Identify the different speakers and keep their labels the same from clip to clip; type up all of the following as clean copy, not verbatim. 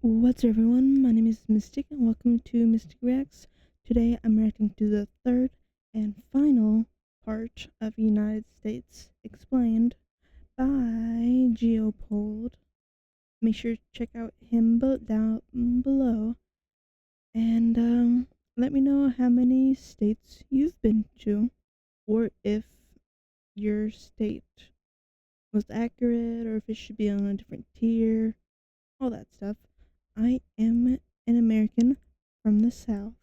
Speaker 1: What's up, everyone? My name is Mistic and welcome to Mistic Reacts. Today I'm reacting to the third and final part of United States Explained by Geopold. Make sure to check out him down below and let me know how many states you've been to or if your state was accurate or if it should be on a different tier, all that stuff. I am an American from the South,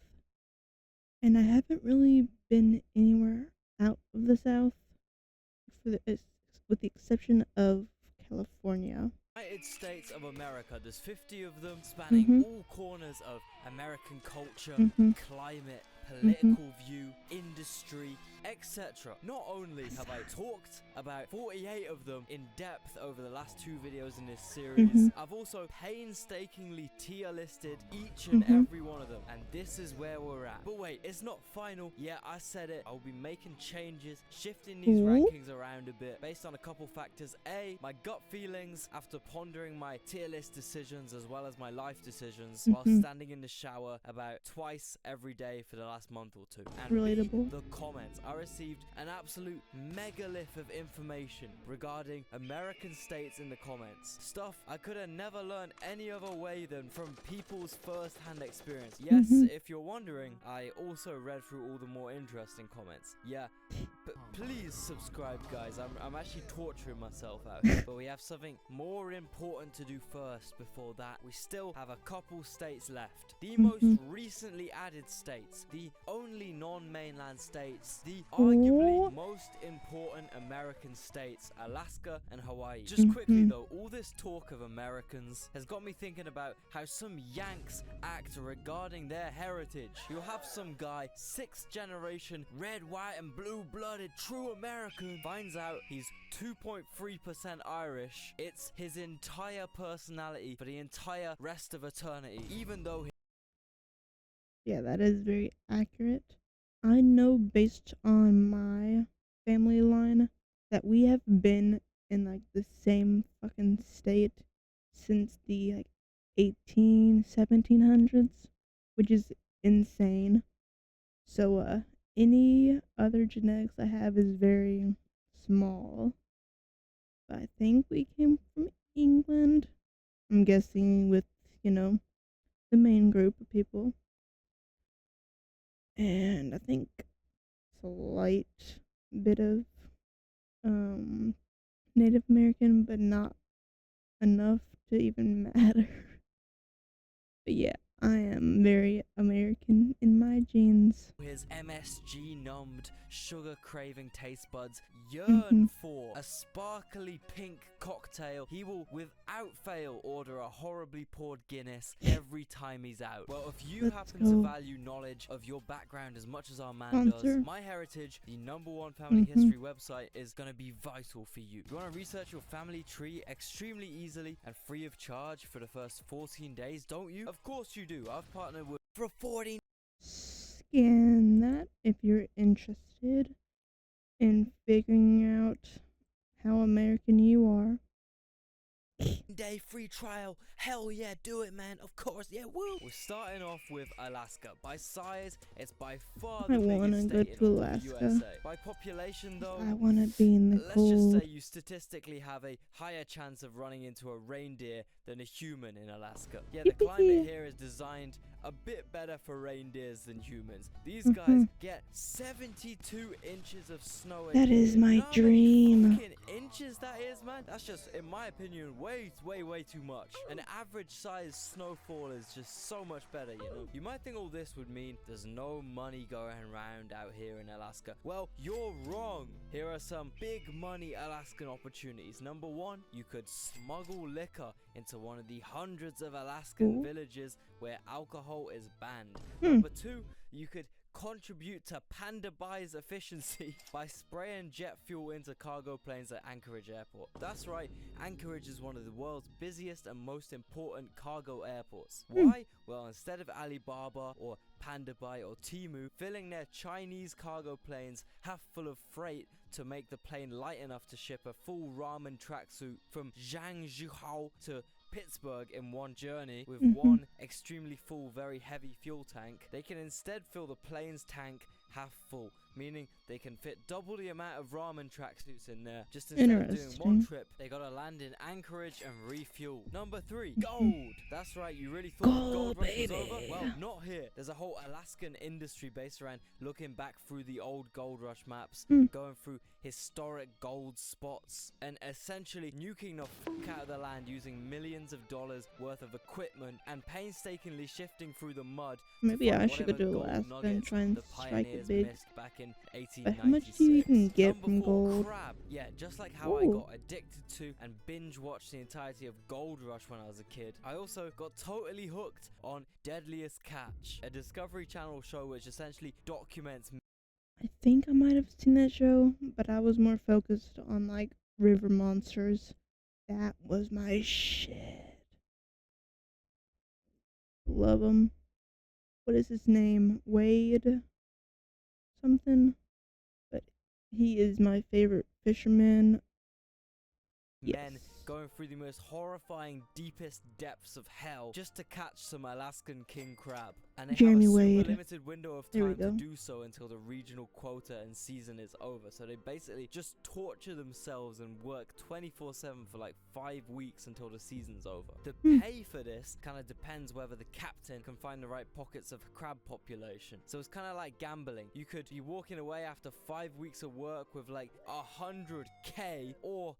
Speaker 1: and I haven't really been anywhere out of the South, with the exception of California.
Speaker 2: United States of America, there's 50 of them spanning
Speaker 1: Mhm.
Speaker 2: all corners of American culture,
Speaker 1: Mhm.
Speaker 2: climate,
Speaker 1: Mhm.
Speaker 2: political view, industry, etc. Not only have I talked about 48 of them in depth over the last two videos in this series,
Speaker 1: Mhm.
Speaker 2: I've also painstakingly tier listed each and
Speaker 1: Mhm.
Speaker 2: every one of them, and this is where we're at. But wait, it's not final. Yeah, I said it. I'll be making changes, shifting these
Speaker 1: Ooh.
Speaker 2: rankings around a bit based on a couple factors. A, my gut feelings after pondering my tier list decisions as well as my life decisions while standing in the shower about twice every day for the last month or two. And
Speaker 1: Relatable.
Speaker 2: B, the comments. I received an absolute megalith of information regarding American states in the comments. Stuff I could have never learned any other way than from people's first-hand experience. Yes, if you're wondering, I also read through all the more interesting comments. Yeah, but please subscribe, guys. I'm actually torturing myself out here. But we have something more important to do first. Before that, we still have a couple states left. The most recently added states, the only non-mainland states, the arguably most important American states, Alaska and Hawaii. Just quickly though, all this talk of Americans has got me thinking about how some Yanks act regarding their heritage. You'll have some guy, 6th generation, red, white and blue-blooded true American, finds out he's 2.3% Irish. It's his entire personality for the entire rest of eternity, even though
Speaker 1: Yeah, that is very accurate. I know based on my family line that we have been in the same fucking state since the 1700s, which is insane. So any other genetics I have is very small. But I think we came from England. I'm guessing with, the main group of people. And I think slight bit of Native American, but not enough to even matter. But yeah, I am very American in my genes.
Speaker 2: his MSG numbed, sugar craving taste buds yearn for a sparkly pink cocktail, he will without fail order a horribly poured Guinness every time he's out. Well, if you happen to value knowledge of your background as much as our man does, My Heritage, the #1 family history website, is going to be vital for you. You want to research your family tree extremely easily and free of charge for the first 14 days, don't you? Of course you do. I've partnered with for 14.
Speaker 1: Scan that if you're interested in figuring out how American you are.
Speaker 2: Day free trial. Hell yeah, do it, man. Of course, yeah, woo. We're starting off with Alaska. By size, it's by far the
Speaker 1: I want to
Speaker 2: biggest
Speaker 1: go
Speaker 2: state
Speaker 1: to
Speaker 2: in all of
Speaker 1: Alaska.
Speaker 2: USA. By population, though,
Speaker 1: I want to be in the
Speaker 2: let's
Speaker 1: cold.
Speaker 2: just say you statistically have a higher chance of running into a reindeer than a human in Alaska. Yeah, the climate here is designed a bit better for reindeers than humans. These guys get 72 inches of snow a year.
Speaker 1: That is my dream.
Speaker 2: How many fucking inches that is, man? That's just, in my opinion, way too much. An average size snowfall is just so much better, you know? You might think all this would mean there's no money going around out here in Alaska. Well, you're wrong. Here are some big money Alaskan opportunities. Number one, you could smuggle liquor into one of the hundreds of Alaskan villages where alcohol is banned. Number two, you could contribute to Panda Buy's efficiency by spraying jet fuel into cargo planes at Anchorage Airport. That's right, Anchorage is one of the world's busiest and most important cargo airports. Why? Well, instead of Alibaba or Panda Buy or Temu filling their Chinese cargo planes half full of freight to make the plane light enough to ship a full ramen tracksuit from Zhangzhou to Pittsburgh in one journey with
Speaker 1: Mhm.
Speaker 2: one extremely full, very heavy fuel tank, they can instead fill the plane's tank half full, meaning they can fit double the amount of ramen tracksuits in there. Just instead of doing one
Speaker 1: Interesting.
Speaker 2: trip, they gotta land in Anchorage and refuel. Number 3,
Speaker 1: Mhm.
Speaker 2: gold. That's right, you really thought the gold
Speaker 1: Gold,
Speaker 2: rush was over?
Speaker 1: baby.
Speaker 2: Well, not here. There's a whole Alaskan industry based around looking back through the old gold rush maps,
Speaker 1: Mm.
Speaker 2: going through historic gold spots, and essentially nuking the fuck out of the land using millions of dollars worth of equipment and painstakingly shifting through the mud.
Speaker 1: Maybe I
Speaker 2: Find
Speaker 1: should go
Speaker 2: whatever
Speaker 1: to
Speaker 2: gold
Speaker 1: Alaska and
Speaker 2: nuggets
Speaker 1: try and
Speaker 2: the
Speaker 1: strike it
Speaker 2: pioneers
Speaker 1: big.
Speaker 2: missed back in
Speaker 1: But how much do you
Speaker 2: 1896.
Speaker 1: even get
Speaker 2: Number
Speaker 1: from
Speaker 2: 4,
Speaker 1: gold?
Speaker 2: crab. Yeah, just like how I
Speaker 1: Ooh.
Speaker 2: got addicted to and binge watched the entirety of Gold Rush when I was a kid, I also got totally hooked on Deadliest Catch, a Discovery Channel show which essentially documents.
Speaker 1: I think I might have seen that show, but I was more focused on like river monsters. That was my shit. Love him. What is his name? Wade something? But he is my favorite fisherman.
Speaker 2: Men
Speaker 1: Yes.
Speaker 2: going through the most horrifying, deepest depths of hell just to catch some Alaskan king crab. And they
Speaker 1: Jeremy
Speaker 2: have a super
Speaker 1: Wade.
Speaker 2: limited window of
Speaker 1: There we
Speaker 2: time to
Speaker 1: go.
Speaker 2: do so until the regional quota and season is over. So they basically just torture themselves and work 24/7 for like 5 weeks until the season's over. The pay for this kind of depends whether the captain can find the right pockets of crab population. So it's kind of like gambling. You could be walking away after 5 weeks of work with like 100k, or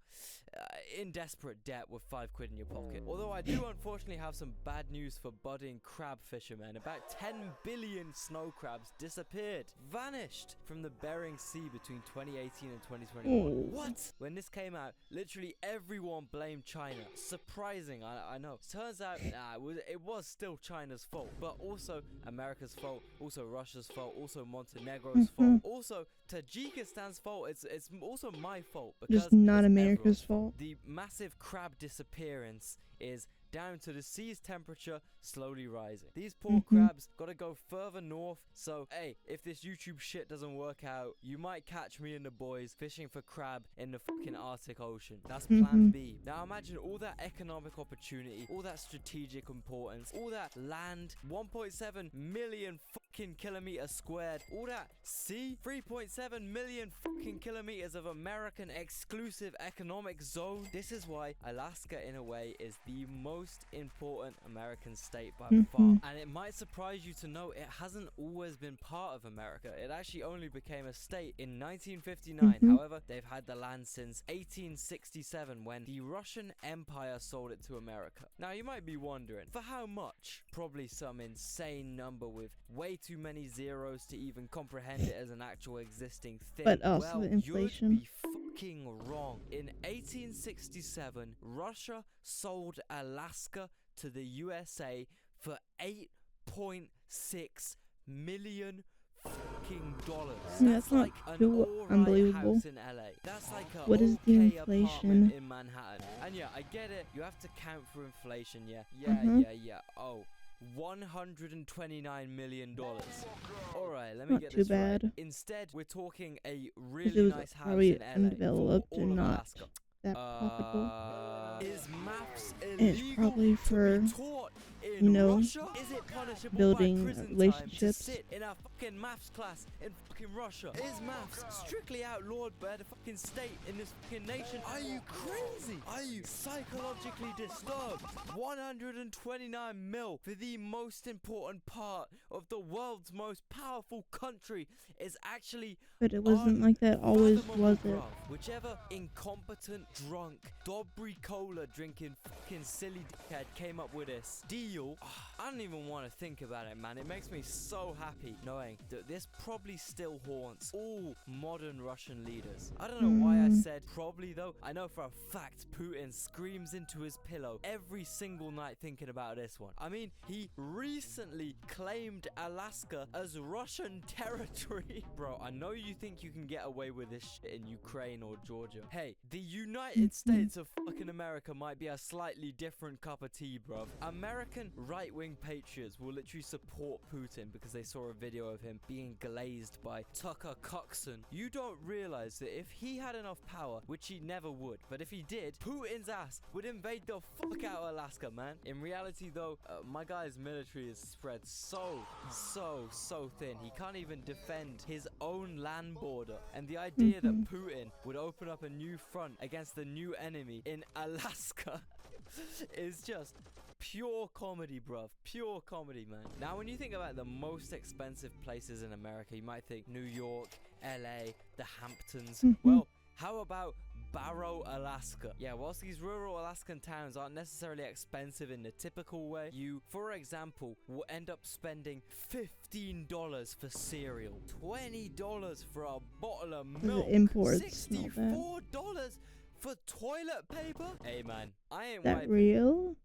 Speaker 2: in desperate debt with £5 in your pocket. Although I do unfortunately have some bad news for budding crab fishermen. About 10 billion snow crabs disappeared, vanished from the Bering Sea between 2018 and 2021.
Speaker 1: Oh.
Speaker 2: What? When this came out, literally everyone blamed China. Surprising, I know. Turns out, it was still China's fault, but also America's fault, also Russia's fault, also Montenegro's fault, also Tajikistan's fault. It's also my fault, because
Speaker 1: Just not
Speaker 2: it's
Speaker 1: America's
Speaker 2: everyone's
Speaker 1: fault.
Speaker 2: The massive crab disappearance is down to the sea's temperature slowly rising. These poor crabs gotta go further north. So hey, if this YouTube shit doesn't work out, you might catch me and the boys fishing for crab in the fucking Arctic Ocean. That's plan B. Now imagine all that economic opportunity, all that strategic importance, all that land, 1.7 million fucking kilometers squared, all that sea, 3.7 million fucking kilometers of American exclusive economic zone. This is why Alaska in a way is the most important American state by far. And it might surprise you to know it hasn't always been part of America. It actually only became a state in 1959. However, they've had the land since 1867 when the Russian Empire sold it to America. Now you might be wondering, for how much? Probably some insane number with way too many zeros to even comprehend it as an actual existing thing.
Speaker 1: But also
Speaker 2: well,
Speaker 1: inflation.
Speaker 2: you'd be fucking wrong. In 1867, Russia sold Alaska to the USA for $8.6 million fucking dollars.
Speaker 1: That's not
Speaker 2: like an
Speaker 1: too
Speaker 2: alright
Speaker 1: unbelievable.
Speaker 2: house in LA. That's like a
Speaker 1: What is the
Speaker 2: okay
Speaker 1: inflation?
Speaker 2: apartment in Manhattan. And yeah, I get it. You have to count for inflation. Yeah. Oh, $129 million. Alright, let me
Speaker 1: Not
Speaker 2: get
Speaker 1: too
Speaker 2: this
Speaker 1: bad.
Speaker 2: right. Instead, we're talking a
Speaker 1: 'Cause it
Speaker 2: really
Speaker 1: was
Speaker 2: nice house
Speaker 1: probably
Speaker 2: in LA for
Speaker 1: undeveloped
Speaker 2: all
Speaker 1: and
Speaker 2: of
Speaker 1: not
Speaker 2: Alaska.
Speaker 1: that profitable.
Speaker 2: Is maths
Speaker 1: And it's
Speaker 2: illegal
Speaker 1: probably
Speaker 2: to
Speaker 1: for,
Speaker 2: be taught in
Speaker 1: you know,
Speaker 2: Russia? Is it punishable
Speaker 1: building
Speaker 2: by prison time to
Speaker 1: relationships.
Speaker 2: sit in a fucking maths class in fucking Russia? Is maths strictly outlawed by the fucking state in this fucking nation? Are you crazy? Are you psychologically disturbed? 129 mil for the most important part of the world's most powerful country is actually
Speaker 1: But it wasn't like that always, was it?
Speaker 2: bruv. Whichever incompetent drunk Dobry Cola drinking fucking silly dickhead came up with this deal, I don't even want to think about it, man. It makes me so happy knowing that this probably still haunts all modern Russian leaders. I don't know why I said probably though. I know for a fact Putin screams into his pillow every single night thinking about this one. I mean, he recently claimed Alaska as Russian territory. Bro, I know you think you can get away with this shit in Ukraine or Georgia. Hey, the United States of fucking America might be a slightly different cup of tea, bruv. American right-wing patriots will literally support Putin because they saw a video of him being glazed by Tucker Carlson. You don't realize that if he had enough power, which he never would, but if he did, Putin's ass would invade the fuck out of Alaska, man. In reality, though, my guy's military is spread so thin. He can't even defend his own land border. And the idea that Putin would open up a new front against the new enemy in Alaska is just pure comedy, bruv. Pure comedy, man. Now, when you think about the most expensive places in America, you might think New York, LA, the Hamptons. Well, how about Barrow, Alaska? Yeah, whilst these rural Alaskan towns aren't necessarily expensive in the typical way, you, for example, will end up spending $15 for cereal, $20 for a bottle of milk, $64 for toilet paper. Hey, man, I ain't
Speaker 1: that
Speaker 2: wiping.
Speaker 1: Real?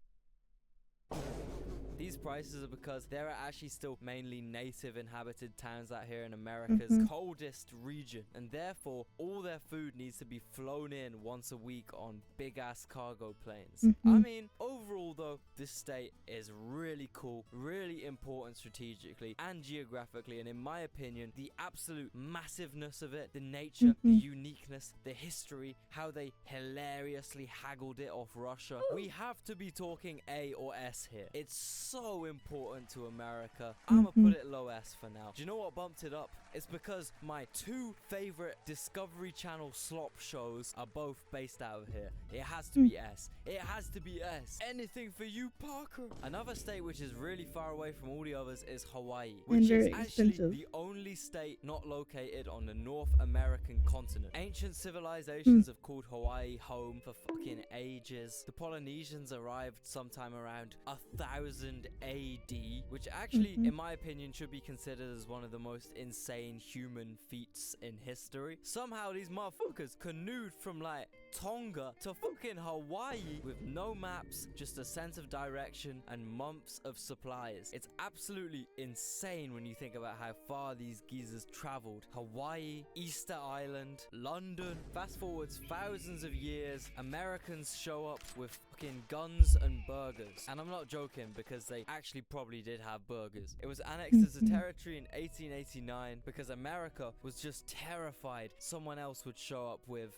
Speaker 2: These prices are because there are actually still mainly native inhabited towns out here in America's coldest region, and therefore all their food needs to be flown in once a week on big ass cargo planes. I mean, overall though, this state is really cool, really important strategically and geographically, and in my opinion, the absolute massiveness of it, the nature, the uniqueness, the history, how they hilariously haggled it off Russia. We have to be talking A or S here. It's so important to America. I'ma put it low S for now. Do you know what bumped it up? It's because my two favorite Discovery Channel slop shows are both based out of here. It has to be S. It has to be S. Anything for you, Parker. Another state which is really far away from all the others is Hawaii, which is actually the only state not located on the North American continent. Ancient civilizations have called Hawaii home for fucking ages. The Polynesians arrived sometime around 1000 AD, which actually, in my opinion, should be considered as one of the most insane human feats in history. Somehow these motherfuckers canoed from like Tonga to fucking Hawaii with no maps, just a sense of direction and months of supplies. It's absolutely insane when you think about how far these geezers traveled. Hawaii, Easter Island, London. Fast forwards thousands of years, Americans show up with fucking guns and burgers. And I'm not joking, because they actually probably did have burgers. It was annexed as a territory in 1889 because America was just terrified someone else would show up with,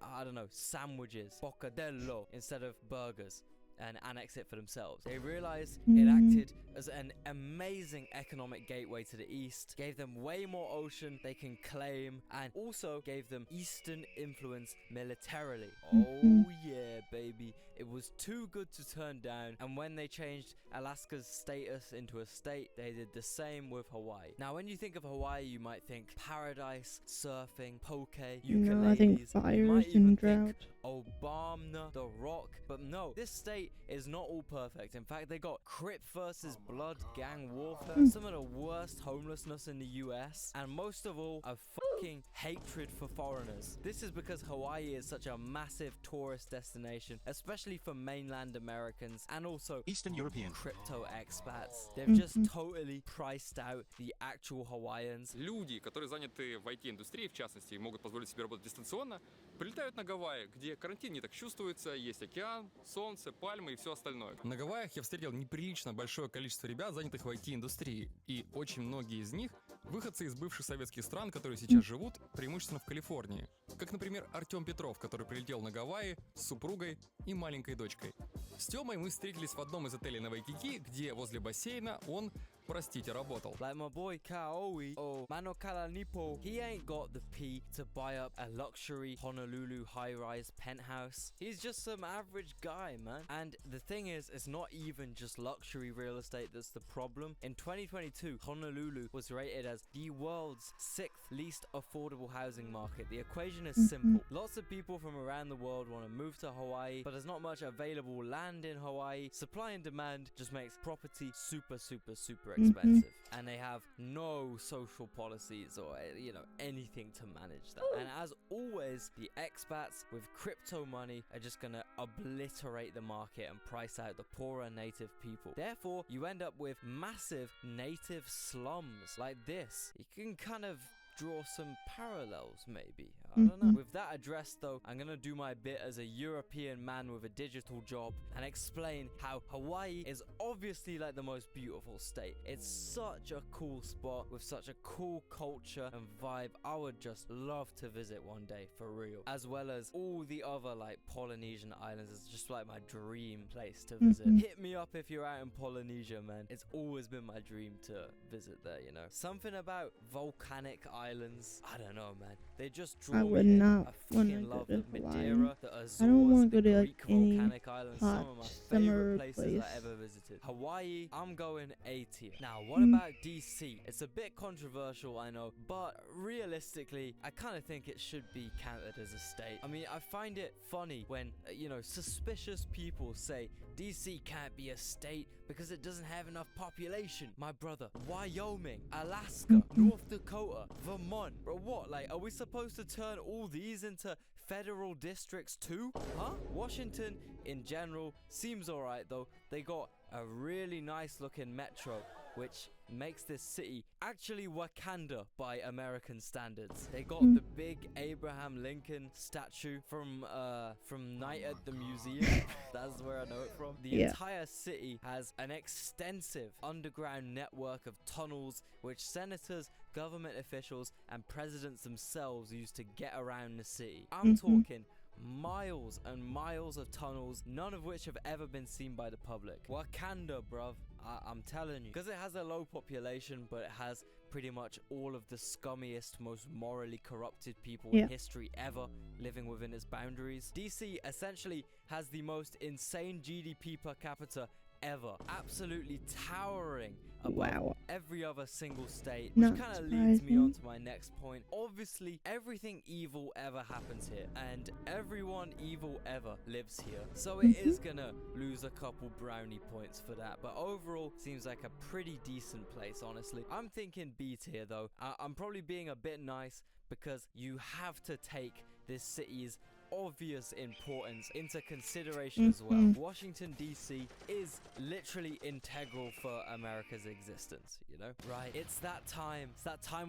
Speaker 2: I don't know, sandwiches, bocadillo, instead of burgers, and annex it for themselves. They realized it acted as an amazing economic gateway to the east, gave them way more ocean they can claim, and also gave them eastern influence militarily. Oh yeah, baby. It was too good to turn down, and when they changed Alaska's status into a state, they did the same with Hawaii. Now, when you think of Hawaii, you might think paradise, surfing, poke, ukuleles.
Speaker 1: I think fires and drought.
Speaker 2: Obama, The Rock, but no, this state is not all perfect. In fact, they got Crip versus Blood gang warfare, some of the worst homelessness in the US, and most of all, a fucking hatred for foreigners. This is because Hawaii is such a massive tourist destination, especially for mainland Americans and also
Speaker 3: Eastern European
Speaker 2: crypto expats. They've just totally priced out the actual Hawaiians.
Speaker 4: Люди, которые заняты в IT-индустрии, в частности, могут позволить себе работать дистанционно, прилетают на Гавайи, где карантин не так чувствуется, есть океан, солнце, пальмы и все остальное. На Гавайях я встретил неприлично большое количество ребят, занятых в IT-индустрии, и очень многие из них выходцы из бывших советских стран, которые сейчас живут преимущественно в Калифорнии. Как, например, Артем Петров, который прилетел на Гавайи с супругой и маленькой дочкой. С Тёмой мы встретились в одном из отелей на Вайкики, где возле бассейна он, простите, работал.
Speaker 2: Like my boy Kaoi or Mano Kalanipo, he ain't got the P to buy up a luxury Honolulu high-rise penthouse. He's just some average guy, man. And the thing is, it's not even just luxury real estate that's the problem. In 2022, Honolulu was rated as the world's 6th least affordable housing market. The equation is simple. Lots of people from around the world want to move to Hawaii, but there's not much available land in Hawaii. Supply and demand just makes property super expensive, and they have no social policies or anything to manage that. And as always, the expats with crypto money are just gonna obliterate the market and price out the poorer native people. Therefore, you end up with massive native slums like this. You can kind of draw some parallels, maybe. I don't know. With that address though, I'm gonna do my bit as a European man with a digital job and explain how Hawaii is obviously like the most beautiful state. It's such a cool spot with such a cool culture and vibe. I would just love to visit one day, for real. As well as all the other like Polynesian islands. It's just like my dream place to visit. Hit me up if you're out in Polynesia, man. It's always been my dream to visit there, you know. Something about volcanic islands, I don't know, man. They just draw
Speaker 1: I would
Speaker 2: me in.
Speaker 1: not
Speaker 2: I
Speaker 1: want
Speaker 2: fucking
Speaker 1: to go
Speaker 2: love
Speaker 1: to
Speaker 2: the
Speaker 1: Hawaii.
Speaker 2: Madeira, the Azores,
Speaker 1: I don't want to
Speaker 2: the
Speaker 1: go to like
Speaker 2: Greek
Speaker 1: any
Speaker 2: volcanic islands. Some
Speaker 1: hot
Speaker 2: of my
Speaker 1: summer
Speaker 2: favorite places
Speaker 1: place.
Speaker 2: I ever visited. Hawaii, I'm going A tier. Now, what about DC? It's a bit controversial, I know, but realistically, I kind of think it should be counted as a state. I mean, I find it funny when, you know, suspicious people say DC can't be a state because it doesn't have enough population. My brother, Wyoming, Alaska, North Dakota, Vermont. Bro, what? Like, are we supposed to turn all these into federal districts too? Huh? Washington, in general, seems alright though. They got a really nice looking metro, which makes this city actually Wakanda by American standards. They got the big Abraham Lincoln statue from Night at the Museum. That's where I know it from. The entire city has an extensive underground network of tunnels which senators, government officials, and presidents themselves use to get around the city. I'm talking miles and miles of tunnels, none of which have ever been seen by the public. Wakanda, bruv. I'm telling you. Because it has a low population, but it has pretty much all of the scummiest, most morally corrupted people in history ever living within its boundaries. DC essentially has the most insane GDP per capita ever. Absolutely towering above every other single state, which kind of leads me on to my next point. Obviously, everything evil ever happens here, and everyone evil ever lives here, so it is gonna lose a couple brownie points for that, but overall, seems like a pretty decent place, honestly. I'm thinking B tier though. I'm probably being a bit nice because you have to take this city's obvious importance into consideration as well. Washington DC is literally integral for America's existence, you know? Right, it's that time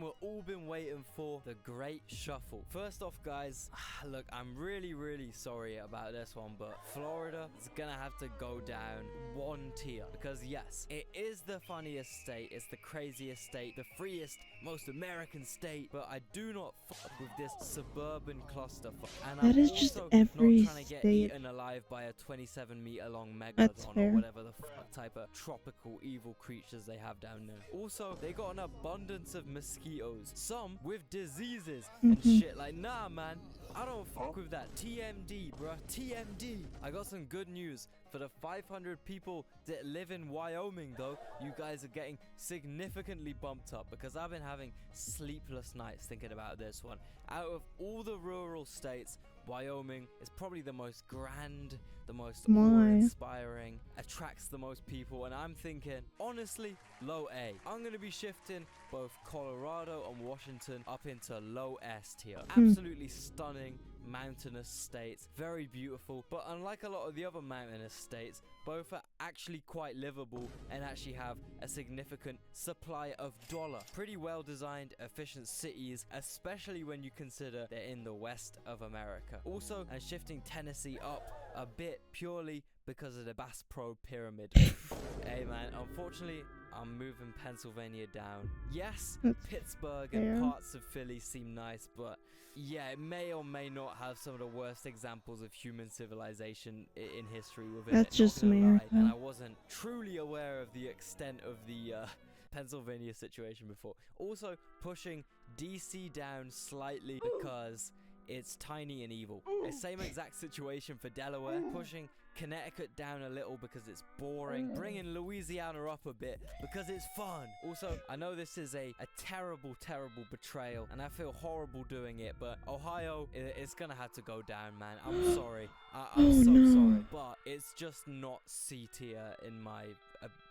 Speaker 2: we've all been waiting for, the Great Shuffle. First off, guys, look, I'm really sorry about this one, but Florida is gonna have to go down one tier, because yes, it is the funniest state, it's the craziest state, the freest, most American state, but I do not fuck with this suburban clusterfuck, and
Speaker 1: That is just every
Speaker 2: not trying to get
Speaker 1: state.
Speaker 2: eaten alive by a 27-meter long megalodon or whatever the fuck type of tropical evil creatures they have down there. Also, they got an abundance of mosquitoes, some with diseases and shit. Like, nah, man, I don't fuck with that. TMD, bruh, TMD. I got some good news. For the 500 people that live in Wyoming, though, you guys are getting significantly bumped up, because I've been having sleepless nights thinking about this one. Out of all the rural states, Wyoming is probably the most grand, the most awe-inspiring, attracts the most people, and I'm thinking, honestly, low A. I'm going to be shifting both Colorado and Washington up into low S tier. Absolutely stunning, mountainous states, very beautiful, but unlike a lot of the other mountainous states, both are actually quite livable and actually have a significant supply of dollar. Pretty well designed, efficient cities, especially when you consider they're in the west of America. Also, I'm shifting Tennessee up a bit purely because of the Bass Pro Pyramid. Hey man, unfortunately, I'm moving Pennsylvania down. Yes, Pittsburgh and parts of Philly seem nice, but yeah, it may or may not have some of the worst examples of human civilization in history within it.
Speaker 1: That's just America.
Speaker 2: And I wasn't truly aware of the extent of the Pennsylvania situation before. Also, pushing DC down slightly because it's tiny and evil. The same exact situation for Delaware, pushing Connecticut down a little because it's boring, bringing Louisiana up a bit because it's fun. Also, I know this is a terrible betrayal, and I feel horrible doing it, but Ohio is gonna have to go down, man. I'm sorry. I'm sorry, but it's just not C tier in my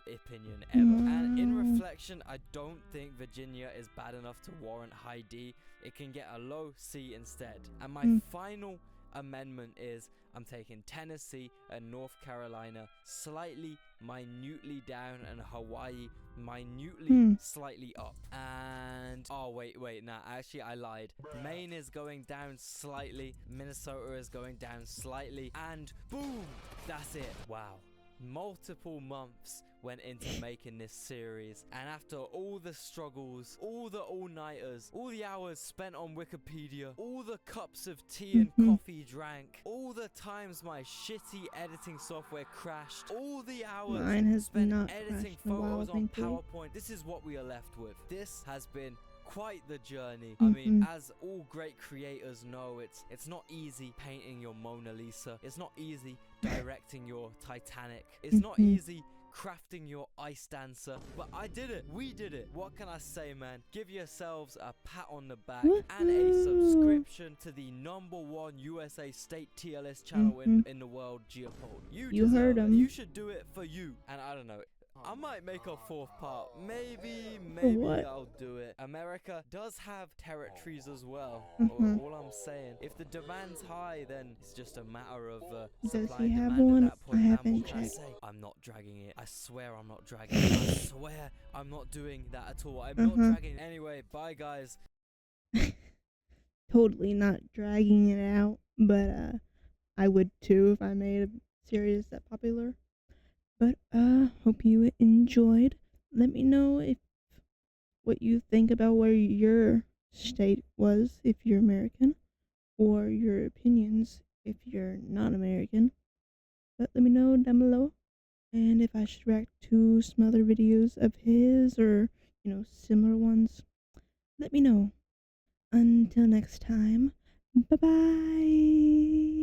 Speaker 2: opinion ever. And in reflection, I don't think Virginia is bad enough to warrant high D. It can get a low C instead. And my final amendment is I'm taking Tennessee and North Carolina slightly minutely down and Hawaii minutely
Speaker 1: Hmm.
Speaker 2: slightly up. And oh wait, nah, actually I lied. Maine is going down slightly, Minnesota is going down slightly, and boom, that's it. Wow. Multiple months went into making this series, and after all the struggles, all the all-nighters, all the hours spent on Wikipedia, all the cups of tea and coffee drank, all the times my shitty editing software crashed, all the hours
Speaker 1: Mine has
Speaker 2: spent
Speaker 1: not
Speaker 2: editing
Speaker 1: crashed in a while,
Speaker 2: photos on
Speaker 1: thankfully.
Speaker 2: PowerPoint, this is what we are left with. This has been quite the journey. I mean, as all great creators know, it's not easy painting your Mona Lisa. It's not easy directing your Titanic. It's not easy crafting your ice dancer, but I did it. We did it. What can I say, man? Give yourselves a pat on the back and a subscription to the #1 USA state TLS channel in the world, Geopold. You
Speaker 1: heard
Speaker 2: deserve it.
Speaker 1: him.
Speaker 2: You should do it for you. And I don't know, I might make a 4th part. Maybe
Speaker 1: what?
Speaker 2: I'll do it. America does have territories as well. All I'm saying, if the demand's high, then it's just a matter of
Speaker 1: Does
Speaker 2: supply
Speaker 1: he
Speaker 2: and
Speaker 1: have
Speaker 2: demand
Speaker 1: one?
Speaker 2: at that point.
Speaker 1: I
Speaker 2: Man,
Speaker 1: haven't
Speaker 2: what can I
Speaker 1: checked.
Speaker 2: say? I'm not dragging it. I swear I'm not dragging it. I swear I'm not doing that at all. I'm not dragging it. Anyway, bye guys.
Speaker 1: Totally not dragging it out, but I would too if I made a series that popular. But hope you enjoyed. Let me know if what you think about where your state was if you're American, or your opinions if you're not American. But let me know down below. And if I should react to some other videos of his, or similar ones, let me know. Until next time, bye bye.